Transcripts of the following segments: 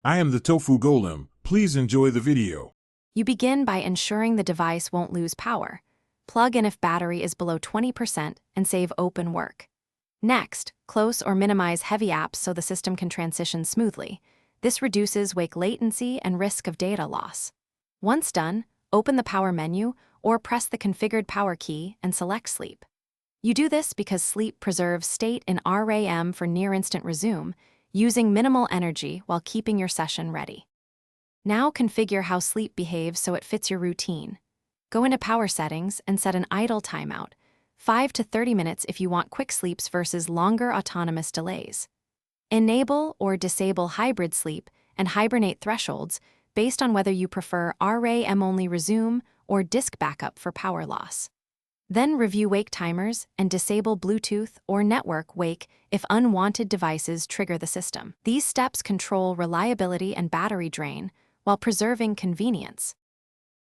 I am the Tofu Golem. Please enjoy the video. You begin by ensuring the device won't lose power. Plug in if battery is below 20% and save open work. Next, close or minimize heavy apps so the system can transition smoothly. This reduces wake latency and risk of data loss. Once done, open the power menu or press the configured power key and select sleep. You do this because sleep preserves state in RAM for near-instant resume, using minimal energy while keeping your session ready. Now configure how sleep behaves so it fits your routine. Go into power settings and set an idle timeout, 5 to 30 minutes if you want quick sleeps versus longer autonomous delays. Enable or disable hybrid sleep and hibernate thresholds based on whether you prefer RAM-only resume or disk backup for power loss. Then review wake timers and disable Bluetooth or network wake if unwanted devices trigger the system. These steps control reliability and battery drain while preserving convenience.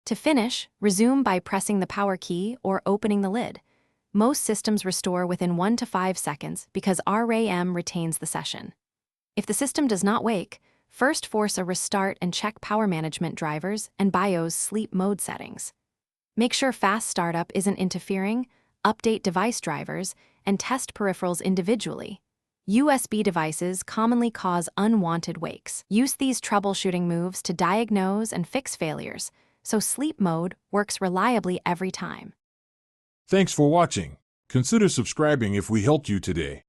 To finish, resume by pressing the power key or opening the lid. Most systems restore within 1 to 5 seconds because RAM retains the session. If the system does not wake, first force a restart and check power management drivers and BIOS sleep mode settings. Make sure fast startup isn't interfering, update device drivers, and test peripherals individually. USB devices commonly cause unwanted wakes. Use these troubleshooting moves to diagnose and fix failures, so sleep mode works reliably every time. Thanks for watching. Consider subscribing if we helped you today.